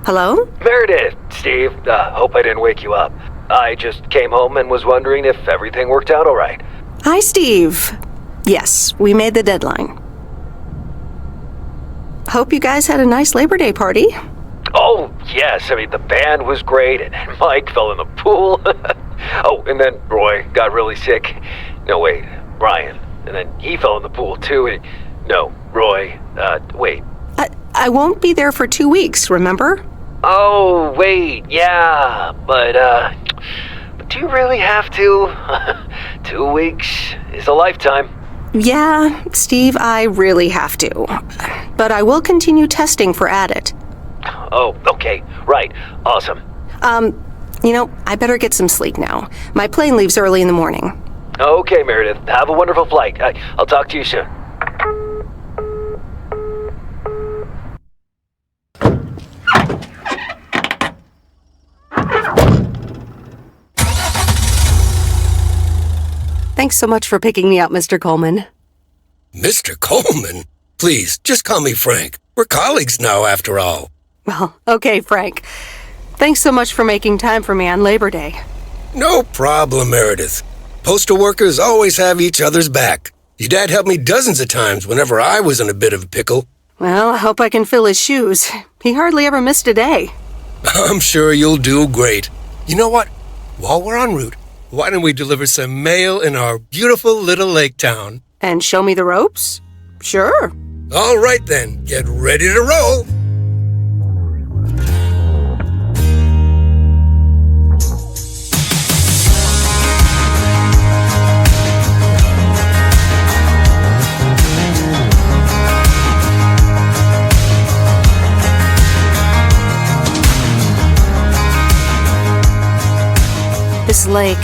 Hello? Meredith, Steve, hope I didn't wake you up. I just came home and was wondering if everything worked out all right. Hi, Steve. Yes, we made the deadline. Hope you guys had a nice Labor Day party. Oh, yes, I mean, the band was great, and Mike fell in the pool. Oh, and then Roy got really sick. No, wait, Brian. And then he fell in the pool, too. No, Roy, wait. I won't be there for 2 weeks, remember? Oh, wait, yeah, but do you really have to? 2 weeks is a lifetime. Yeah, Steve, I really have to. But I will continue testing for Addit. Oh, okay, right, awesome. I better get some sleep now. My plane leaves early in the morning. Okay, Meredith, have a wonderful flight. I'll talk to you soon. Thanks so much for picking me up, Mr. Coleman. Mr. Coleman? Please, just call me Frank. We're colleagues now, after all. Well, okay, Frank. Thanks so much for making time for me on Labor Day. No problem, Meredith. Postal workers always have each other's back. Your dad helped me dozens of times whenever I was in a bit of a pickle. Well, I hope I can fill his shoes. He hardly ever missed a day. I'm sure you'll do great. You know what? While we're en route, why don't we deliver some mail in our beautiful little lake town? And show me the ropes? Sure. All right then, get ready to roll. This lake,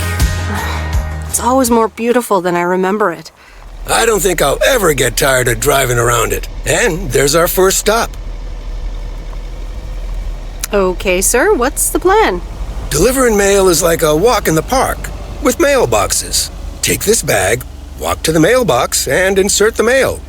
it's always more beautiful than I remember it. I don't think I'll ever get tired of driving around it. And there's our first stop. Okay, sir, what's the plan? Delivering mail is like a walk in the park, with mailboxes. Take this bag, walk to the mailbox, and insert the mail.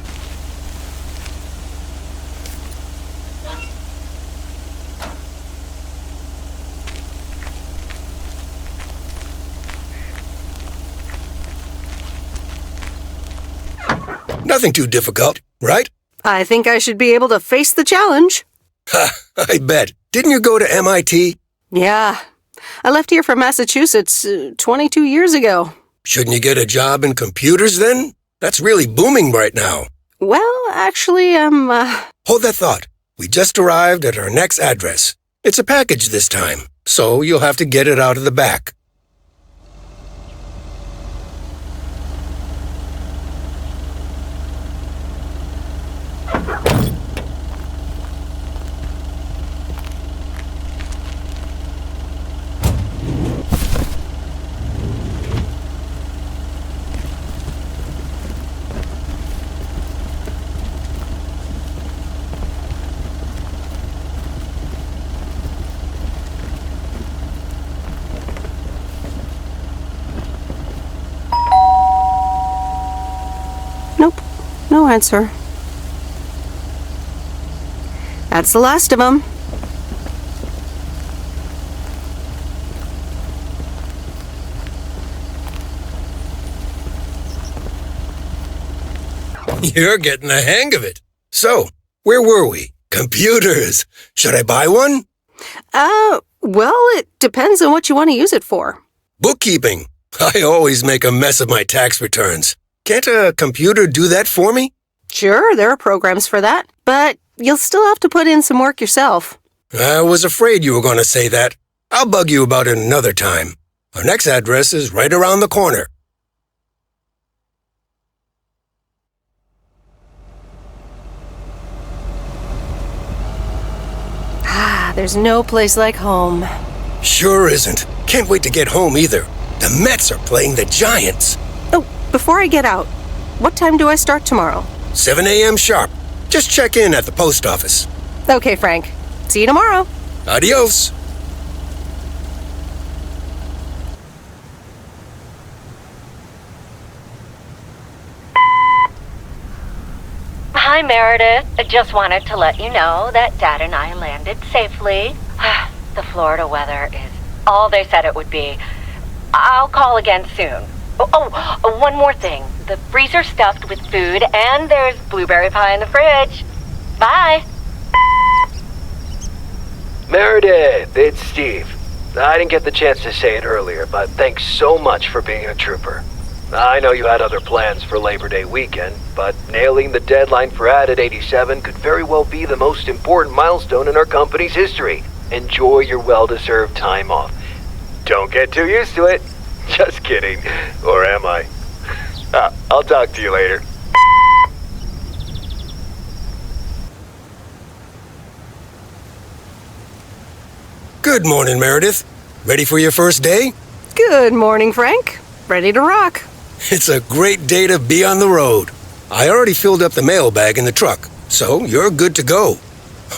Nothing too difficult, right? I think I should be able to face the challenge. Ha, I bet. Didn't you go to MIT? Yeah. I left here from Massachusetts 22 years ago. Shouldn't you get a job in computers then? That's really booming right now. Well, actually, Hold that thought. We just arrived at our next address. It's a package this time, so you'll have to get it out of the back. nope, no answer. That's the last of them. You're getting the hang of it. So, where were we? Computers. Should I buy one? Well, it depends on what you want to use it for. Bookkeeping. I always make a mess of my tax returns. Can't a computer do that for me? Sure, there are programs for that, but you'll still have to put in some work yourself. I was afraid you were going to say that. I'll bug you about it another time. Our next address is right around the corner. There's no place like home. Sure isn't. Can't wait to get home either. The Mets are playing the Giants. Oh, before I get out, what time do I start tomorrow? 7 a.m. sharp. Just check in at the post office. Okay, Frank. See you tomorrow. Adios. Hi, Meredith. I just wanted to let you know that Dad and I landed safely. the Florida weather is all they said it would be. I'll call again soon. One more thing. The freezer's stuffed with food, and there's blueberry pie in the fridge. Bye. Meredith, it's Steve. I didn't get the chance to say it earlier, but thanks so much for being a trooper. I know you had other plans for Labor Day weekend, but nailing the deadline for Added 87 could very well be the most important milestone in our company's history. Enjoy your well-deserved time off. Don't get too used to it. Just kidding. Or am I? I'll talk to you later. Good morning, Meredith. Ready for your first day? Good morning, Frank. Ready to rock. It's a great day to be on the road. I already filled up the mailbag in the truck, so you're good to go.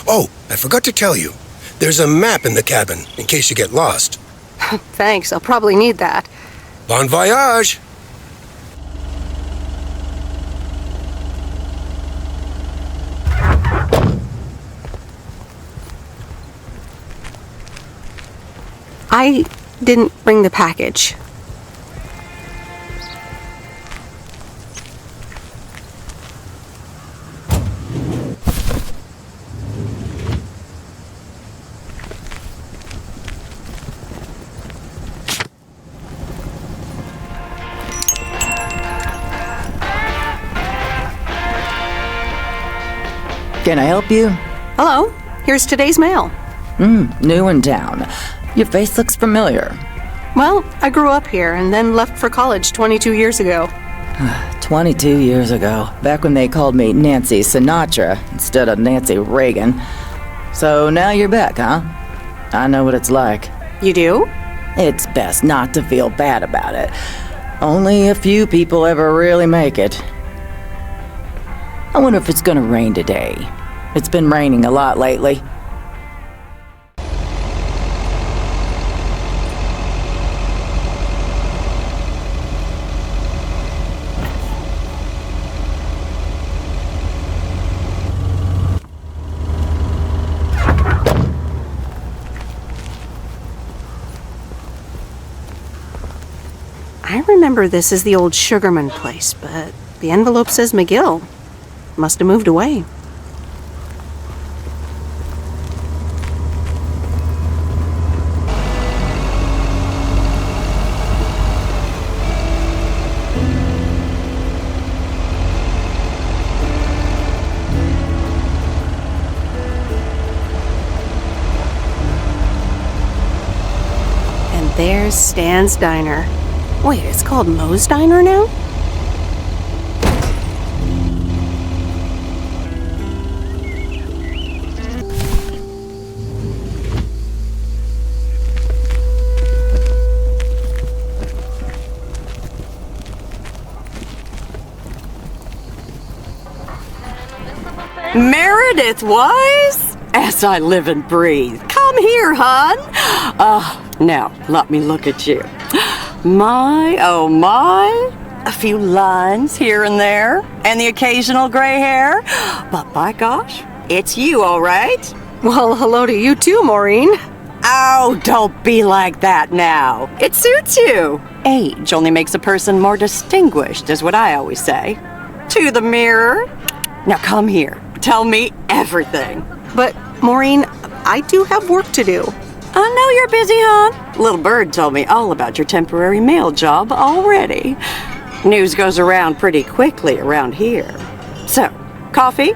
Oh, I forgot to tell you. There's a map in the cabin in case you get lost. Thanks, I'll probably need that. Bon voyage! I didn't bring the package. Can I help you? Hello, here's today's mail. New in town. Your face looks familiar. Well, I grew up here and then left for college 22 years ago. 22 years ago, back when they called me Nancy Sinatra instead of Nancy Reagan. So now you're back, huh? I know what it's like. You do? It's best not to feel bad about it. Only a few people ever really make it. I wonder if it's gonna rain today. It's been raining a lot lately. I remember this as the old Sugarman place, but the envelope says McGill. Must have moved away. And there's Stan's Diner. Wait, it's called Moe's Diner now? Meredith Wise? As I live and breathe. Come here, hon. Now, let me look at you. My, oh my. A few lines here and there, and the occasional gray hair. But by gosh, it's you, all right? Well, hello to you too, Maureen. Oh, don't be like that now. It suits you. Age only makes a person more distinguished, is what I always say. To the mirror. Now come here. Tell me everything. But, Maureen, I do have work to do. I know you're busy, hon. Little Bird told me all about your temporary mail job already. News goes around pretty quickly around here. So, coffee?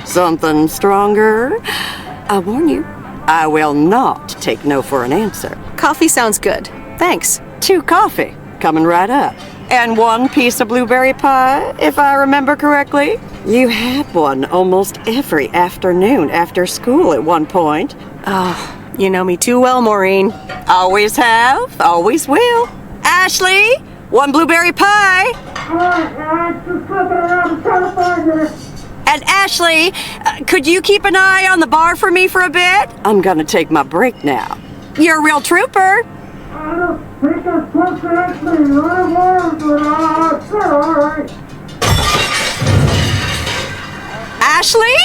Something stronger? I warn you, I will not take no for an answer. Coffee sounds good. Thanks. 2 coffee, coming right up. And 1 piece of blueberry pie, if I remember correctly. You had one almost every afternoon after school at one point. Oh, you know me too well, Maureen. Always have, always will. Ashley, 1 blueberry pie. And Ashley, could you keep an eye on the bar for me for a bit? I'm gonna take my break now. You're a real trooper. Ashley?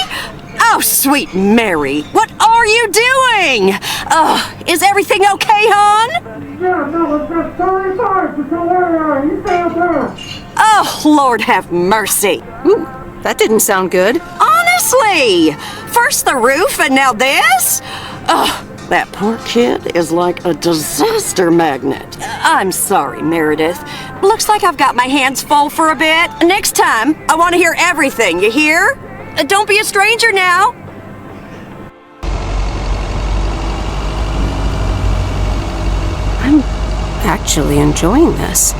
Oh, sweet Mary, what are are you doing? Is everything okay, hon? Yeah, no, it's just totally fine. Just don't worry, you stay up there. Oh, Lord have mercy. Ooh, that didn't sound good. Honestly, first the roof and now this? That poor kid is like a disaster magnet. I'm sorry, Meredith. Looks like I've got my hands full for a bit. Next time, I want to hear everything, you hear? Don't be a stranger now. I'm actually enjoying this.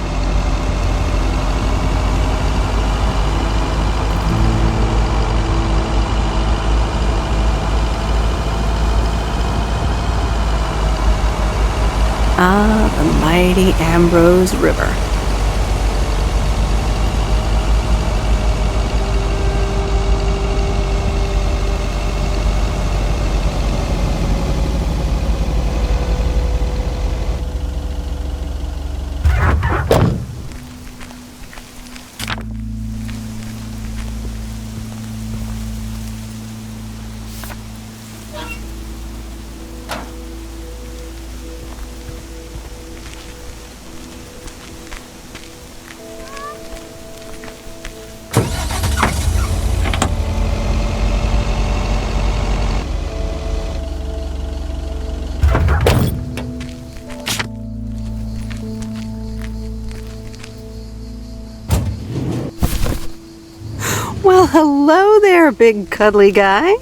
Ah, the mighty Ambrose River. Well, hello there, big cuddly guy.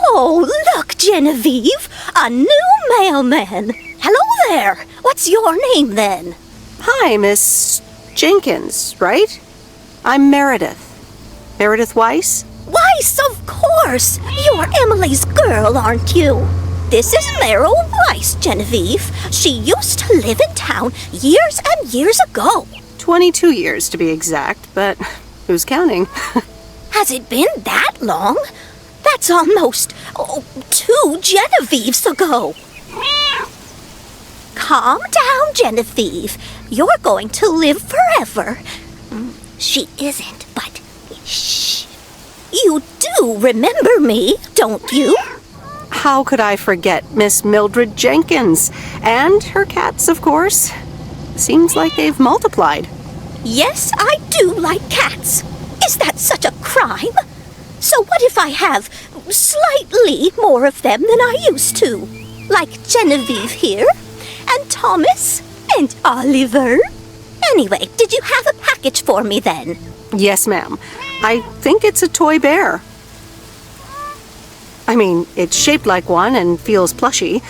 Oh, look, Genevieve, a new mailman. Hello there. What's your name then? Hi, Miss Jenkins, right? I'm Meredith. Meredith Weiss? Weiss, of course. You're Emily's girl, aren't you? This is Meryl Weiss, Genevieve. She used to live in town years and years ago. 22 years to be exact, but who's counting? Has it been that long? That's almost 2 Genevieves ago. Calm down, Genevieve. You're going to live forever. She isn't, but shh. You do remember me, don't you? How could I forget Miss Mildred Jenkins? And her cats, of course. Seems like they've multiplied. Yes, I do like cats. Is that such a crime? So what if I have slightly more of them than I used to? Like Genevieve here, and Thomas, and Oliver. Anyway, did you have a package for me then? Yes, ma'am. I think it's a toy bear. I mean, it's shaped like one and feels plushy.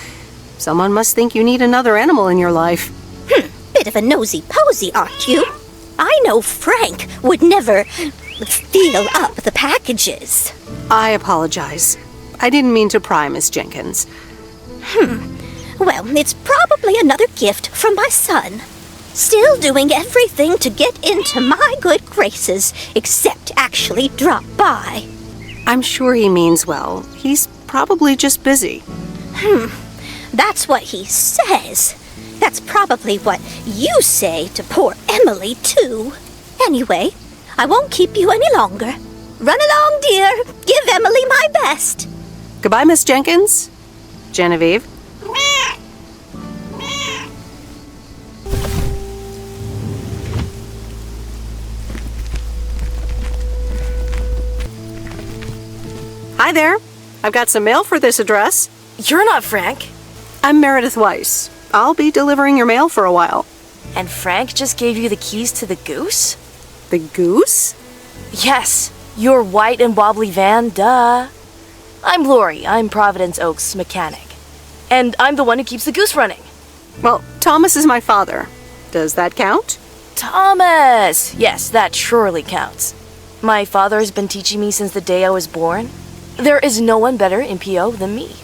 Someone must think you need another animal in your life. Bit of a nosy-posy, aren't you? I know Frank would never feel up the packages. I apologize. I didn't mean to pry, Miss Jenkins. Well, it's probably another gift from my son. Still doing everything to get into my good graces, except actually drop by. I'm sure he means well. He's probably just busy. That's what he says. That's probably what you say to poor Emily, too. Anyway, I won't keep you any longer. Run along, dear. Give Emily my best. Goodbye, Miss Jenkins. Genevieve. Hi there. I've got some mail for this address. You're not Frank. I'm Meredith Weiss. I'll be delivering your mail for a while. And Frank just gave you the keys to the goose? The goose? Yes, your white and wobbly van, duh. I'm Lori. I'm Providence Oaks mechanic. And I'm the one who keeps the goose running. Well, Thomas is my father. Does that count? Thomas! Yes, that surely counts. My father has been teaching me since the day I was born. There is no one better in PO than me.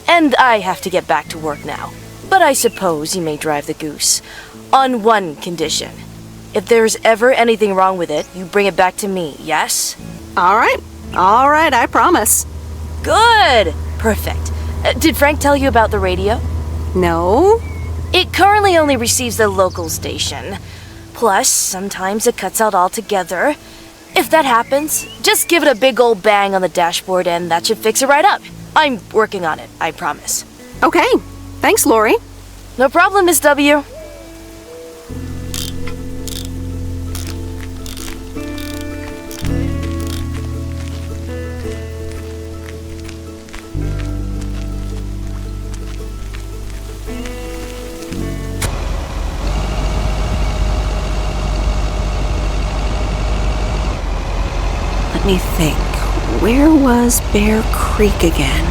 And I have to get back to work now. But I suppose you may drive the goose. On one condition. If there's ever anything wrong with it, you bring it back to me, yes? All right. All right, I promise. Good! Perfect. Did Frank tell you about the radio? No? It currently only receives the local station. Plus, sometimes it cuts out altogether. If that happens, just give it a big old bang on the dashboard and that should fix it right up. I'm working on it, I promise. Okay. Thanks, Lori. No problem, Miss W. Let me think. Where was Bear Creek again?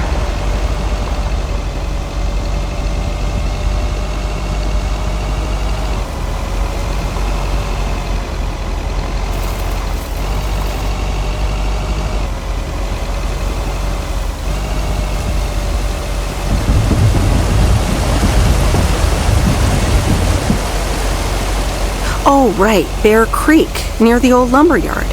Oh, right, Bear Creek, near the old lumber yard.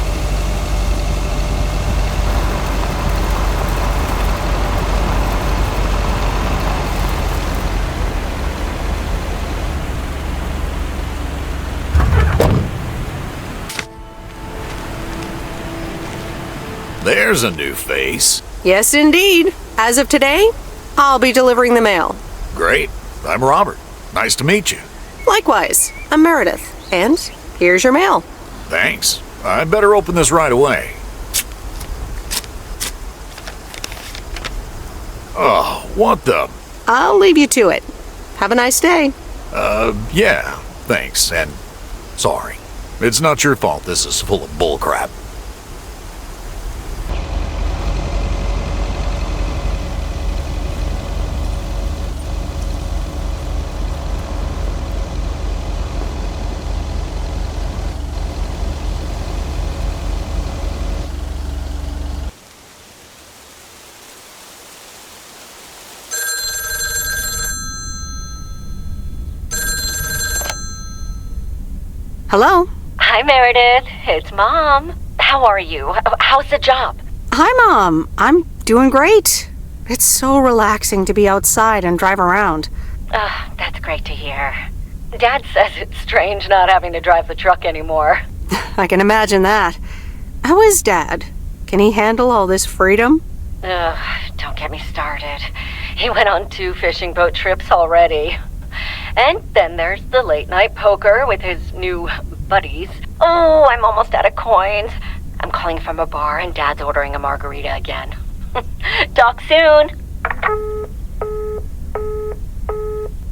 There's a new face. Yes, indeed. As of today, I'll be delivering the mail. Great. I'm Robert. Nice to meet you. Likewise, I'm Meredith. And here's your mail. Thanks. I'd better open this right away. Oh, what the... I'll leave you to it. Have a nice day. Yeah, thanks, and sorry. It's not your fault this is full of bullcrap. Hello? Hi, Meredith. It's Mom. How are you? How's the job? Hi, Mom. I'm doing great. It's so relaxing to be outside and drive around. That's great to hear. Dad says it's strange not having to drive the truck anymore. I can imagine that. How is Dad? Can he handle all this freedom? Don't get me started. He went on 2 fishing boat trips already. And then there's the late night poker with his new buddies. Oh, I'm almost out of coins. I'm calling from a bar and Dad's ordering a margarita again. Talk soon.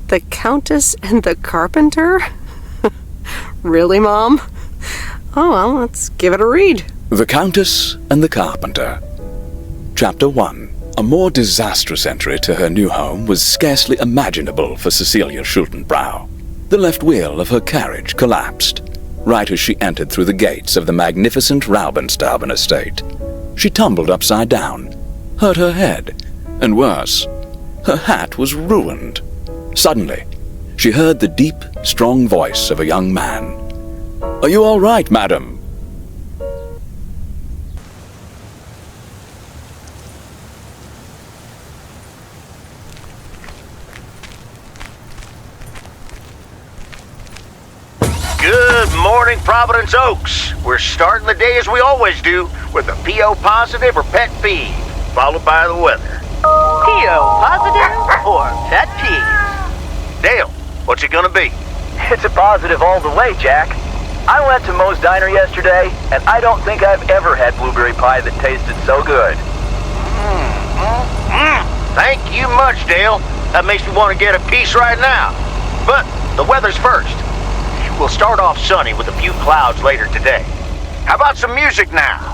The Countess and the Carpenter? Really, Mom? Oh, well, let's give it a read. The Countess and the Carpenter. Chapter 1. A more disastrous entry to her new home was scarcely imaginable for Cecilia Schultenbrow. The left wheel of her carriage collapsed, right as she entered through the gates of the magnificent Raubenstaben estate. She tumbled upside down, hurt her head, and worse, her hat was ruined. Suddenly, she heard the deep, strong voice of a young man. "Are you all right, madam?" Good morning, Providence Oaks. We're starting the day as we always do, with a PO positive or pet peeve, followed by the weather. PO positive or pet peeve? Dale, what's it gonna be? It's a positive all the way, Jack. I went to Moe's Diner yesterday, and I don't think I've ever had blueberry pie that tasted so good. Thank you much, Dale. That makes me want to get a piece right now. But the weather's first. We'll start off sunny with a few clouds later today. How about some music now?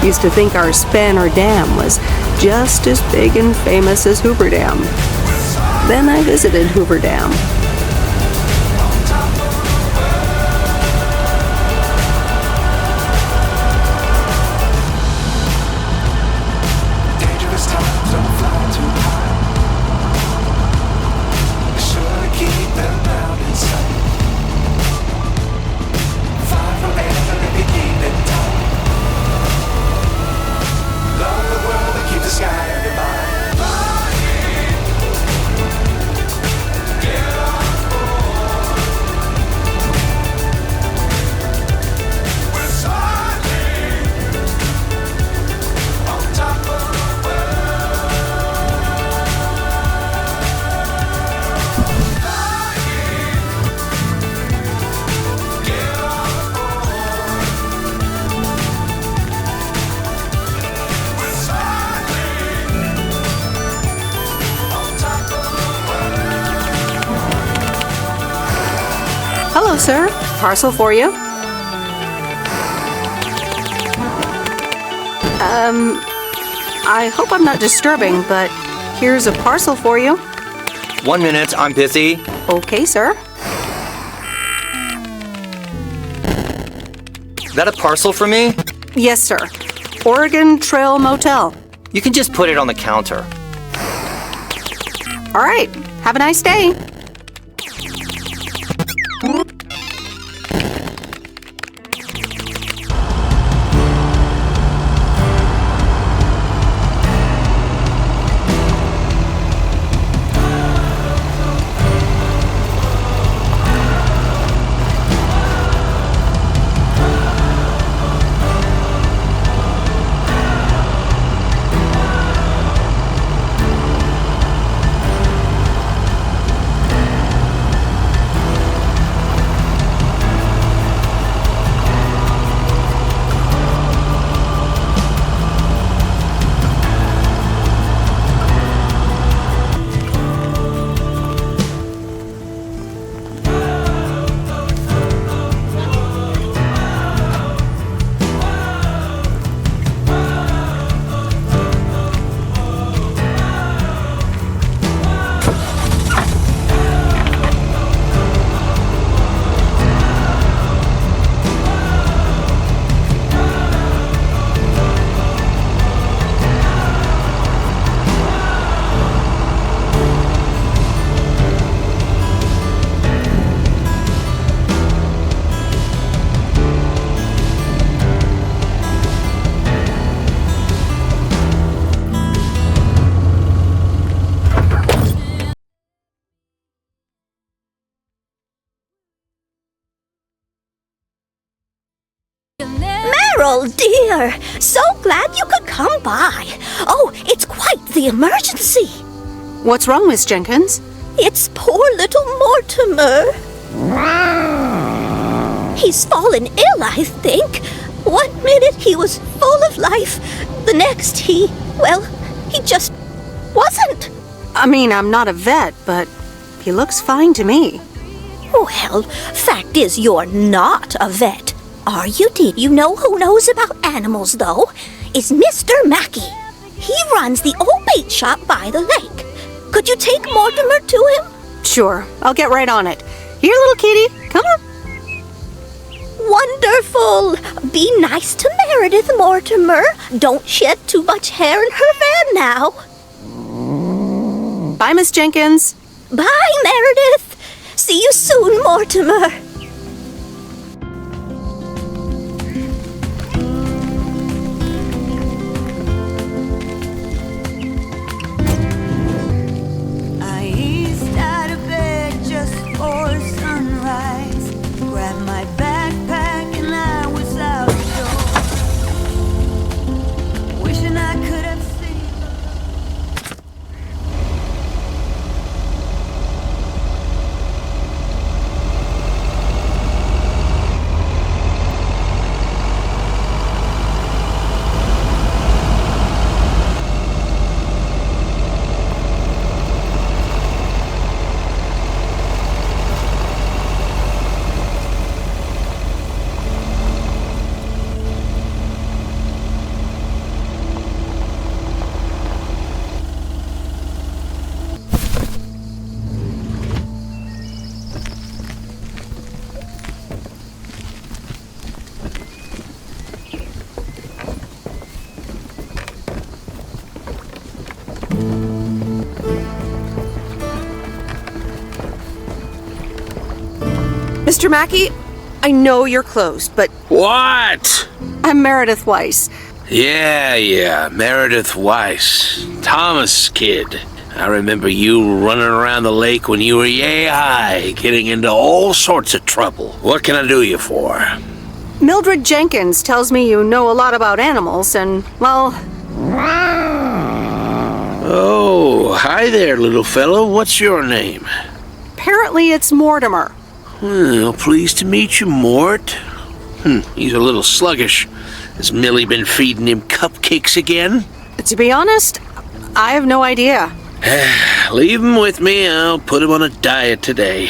Used to think our Spanner Dam was just as big and famous as Hoover Dam. Then I visited Hoover Dam. Hello, sir. Parcel for you. I hope I'm not disturbing, but here's a parcel for you. 1 minute, I'm busy. Okay, sir. Is that a parcel for me? Yes, sir. Oregon Trail Motel. You can just put it on the counter. All right. Have a nice day. Meryl, dear, so glad you could come by. Oh, it's quite the emergency. What's wrong, Miss Jenkins? It's poor little Mortimer. He's fallen ill, I think. 1 minute he was full of life. The next he just wasn't. I mean, I'm not a vet, but he looks fine to me. Well, fact is you're not a vet. Are you? Did you know who knows about animals, though? Is Mr. Mackey. He runs the old bait shop by the lake. Could you take Mortimer to him? Sure, I'll get right on it. Here, little kitty, come on. Wonderful! Be nice to Meredith, Mortimer. Don't shed too much hair in her van now. Bye, Miss Jenkins. Bye, Meredith. See you soon, Mortimer. Mr. Mackey, I know you're closed, but... What? I'm Meredith Weiss. Yeah, Meredith Weiss. Thomas' kid. I remember you running around the lake when you were yay high, getting into all sorts of trouble. What can I do you for? Mildred Jenkins tells me you know a lot about animals, and, well... Oh, hi there, little fellow. What's your name? Apparently it's Mortimer. Well, pleased to meet you, Mort. He's a little sluggish. Has Millie been feeding him cupcakes again? To be honest, I have no idea. Leave him with me. I'll put him on a diet today.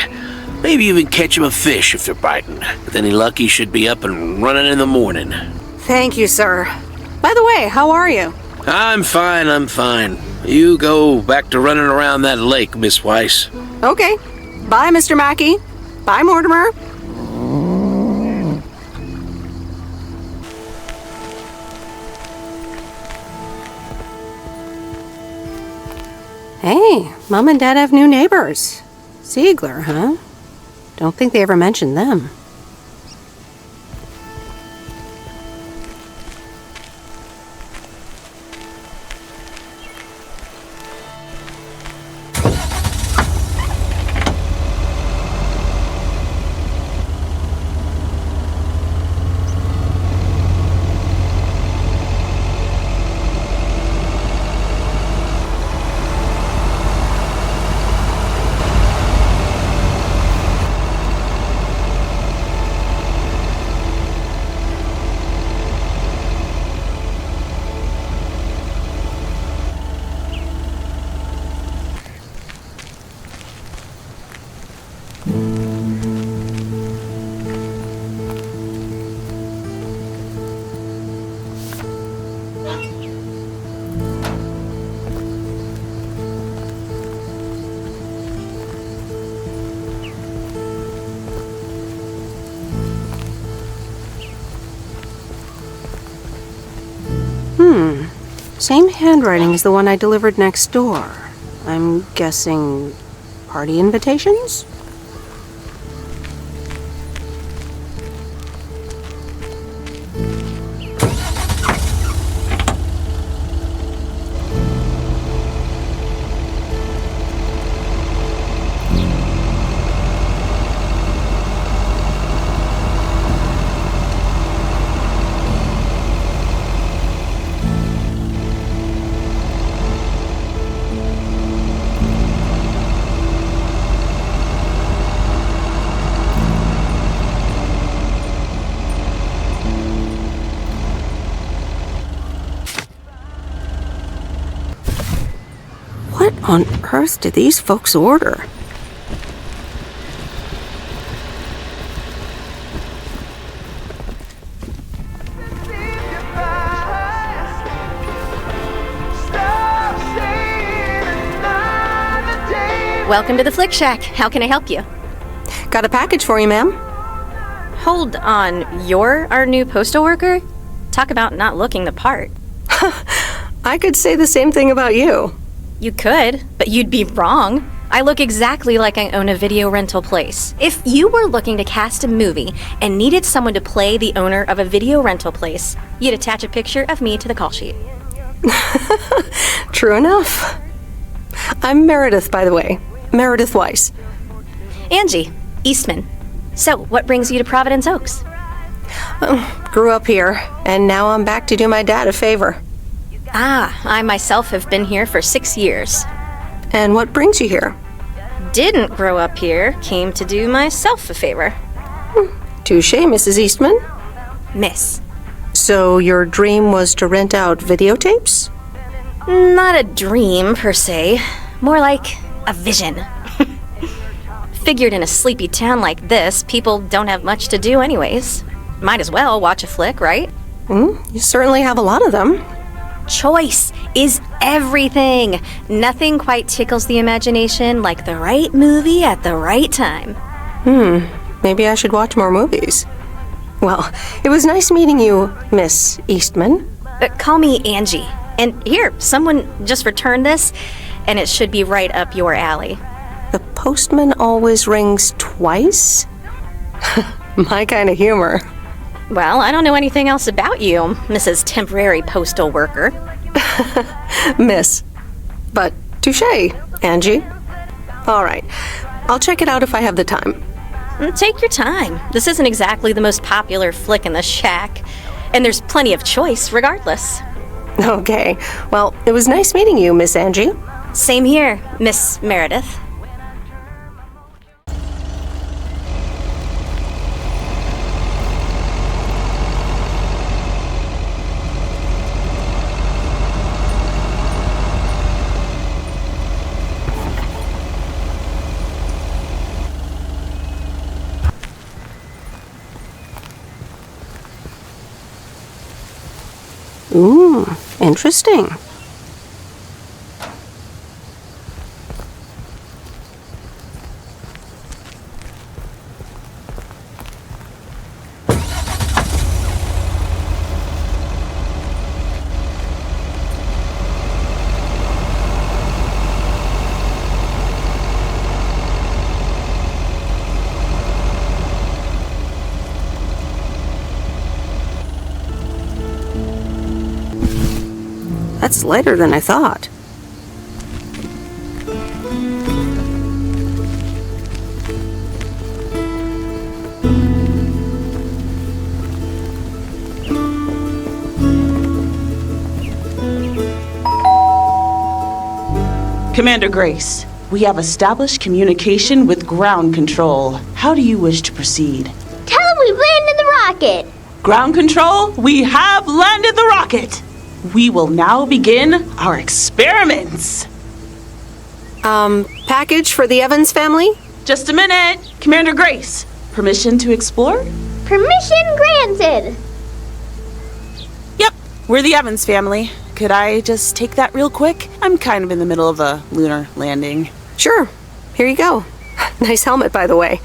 Maybe even catch him a fish if they're biting. With any luck, he should be up and running in the morning. Thank you, sir. By the way, how are you? I'm fine. You go back to running around that lake, Miss Weiss. Okay. Bye, Mr. Mackey. Bye, Mortimer. Hey, Mom and Dad have new neighbors. Ziegler, huh? Don't think they ever mentioned them. Same handwriting as the one I delivered next door. I'm guessing party invitations? What on earth did these folks order? Welcome to the Flick Shack. How can I help you? Got a package for you, ma'am. Hold on. You're our new postal worker? Talk about not looking the part. I could say the same thing about you. You could, but you'd be wrong. I look exactly like I own a video rental place. If you were looking to cast a movie and needed someone to play the owner of a video rental place, you'd attach a picture of me to the call sheet. True enough. I'm Meredith, by the way. Meredith Weiss. Angie, Eastman. So, what brings you to Providence Oaks? Grew up here, and now I'm back to do my dad a favor. I myself have been here for 6 years. And what brings you here? Didn't grow up here, came to do myself a favor. Touché, Mrs. Eastman. Miss. So your dream was to rent out videotapes? Not a dream, per se. More like a vision. Figured in a sleepy town like this, people don't have much to do anyways. Might as well watch a flick, right? You certainly have a lot of them. Choice is everything. Nothing quite tickles the imagination like the right movie at the right time. Maybe I should watch more movies. Well, it was nice meeting you, Miss Eastman. Call me Angie. And here, someone just returned this, and it should be right up your alley. The postman always rings twice? My kind of humor. Well, I don't know anything else about you, Mrs. Temporary Postal Worker. Miss. But touche, Angie. All right. I'll check it out if I have the time. Take your time. This isn't exactly the most popular flick in the shack, and there's plenty of choice regardless. Okay. Well, it was nice meeting you, Miss Angie. Same here, Miss Meredith. Ooh, interesting. That's lighter than I thought. Commander Grace, we have established communication with ground control. How do you wish to proceed? Tell them we landed the rocket. Ground control, we have landed the rocket. We will now begin our experiments. Package for the Evans family? Just a minute. Commander Grace, permission to explore? Permission granted. Yep, we're the Evans family. Could I just take that real quick? I'm kind of in the middle of a lunar landing. Sure. Here you go. Nice helmet, by the way.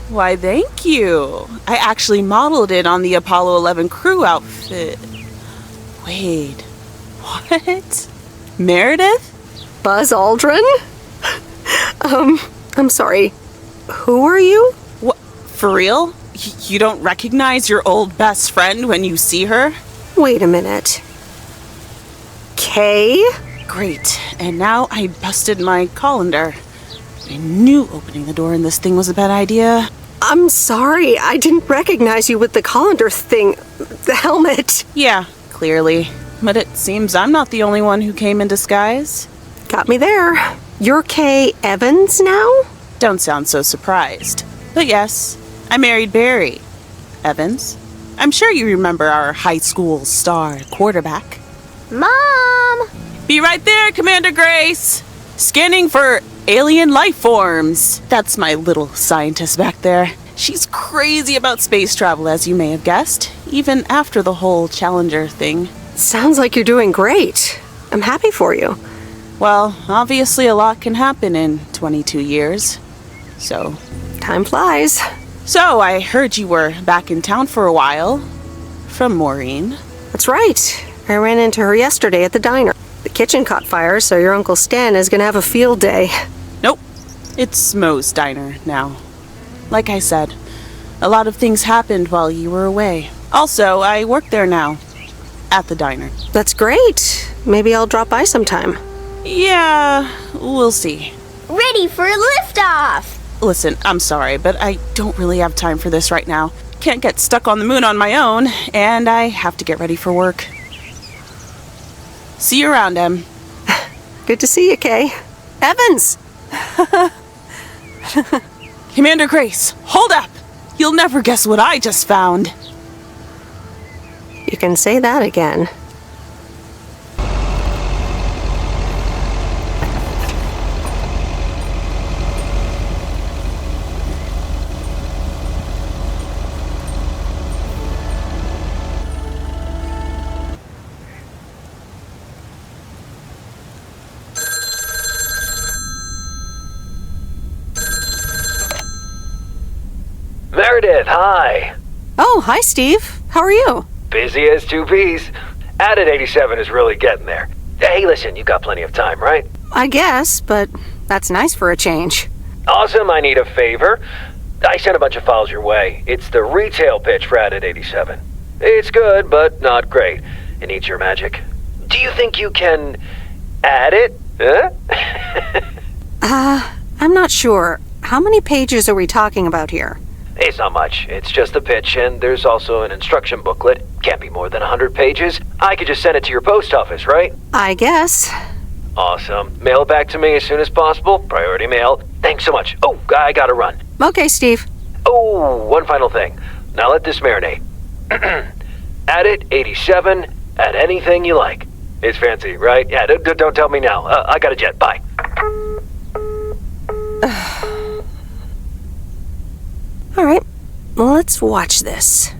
Why, thank you. I actually modeled it on the Apollo 11 crew outfit. Wait, what? Meredith? Buzz Aldrin? I'm sorry. Who are you? What? For real? You don't recognize your old best friend when you see her? Wait a minute. Kay? Great. And now I busted my colander. I knew opening the door in this thing was a bad idea. I'm sorry. I didn't recognize you with the colander thing. The helmet. Yeah, clearly. But it seems I'm not the only one who came in disguise. Got me there. You're Kay Evans now? Don't sound so surprised. But yes, I married Barry Evans. I'm sure you remember our high school star quarterback. Mom! Be right there, Commander Grace! Scanning for alien life forms. That's my little scientist back there. She's crazy about space travel, as you may have guessed, even after the whole Challenger thing. Sounds like you're doing great. I'm happy for you. Well, obviously a lot can happen in 22 years. So... time flies. So, I heard you were back in town for a while. From Maureen. That's right. I ran into her yesterday at the diner. The kitchen caught fire, so your Uncle Stan is gonna have a field day. Nope. It's Moe's diner now. Like I said, a lot of things happened while you were away. Also, I work there now. At the diner. That's great. Maybe I'll drop by sometime. Yeah, we'll see. Ready for a liftoff! Listen, I'm sorry, but I don't really have time for this right now. Can't get stuck on the moon on my own, and I have to get ready for work. See you around, Em. Good to see you, Kay. Evans! Commander Grace, hold up! You'll never guess what I just found. You can say that again. Meredith, hi. Oh, hi, Steve. How are you? Busy as two peas. Added 87 is really getting there. Hey, listen, you got plenty of time, right? I guess, but that's nice for a change. Awesome, I need a favor. I sent a bunch of files your way. It's the retail pitch for Added 87. It's good, but not great. It needs your magic. Do you think you can add it? Huh? I'm not sure. How many pages are we talking about here? It's not much. It's just the pitch, and there's also an instruction booklet. Can't be more than 100 pages. I could just send it to your post office, right? I guess. Awesome. Mail it back to me as soon as possible. Priority mail. Thanks so much. Oh, I gotta run. Okay, Steve. Oh, one final thing. Now let this marinate. Add it 87. Add anything you like. It's fancy, right? Yeah, don't tell me now. I got a jet. Bye. All right, let's watch this.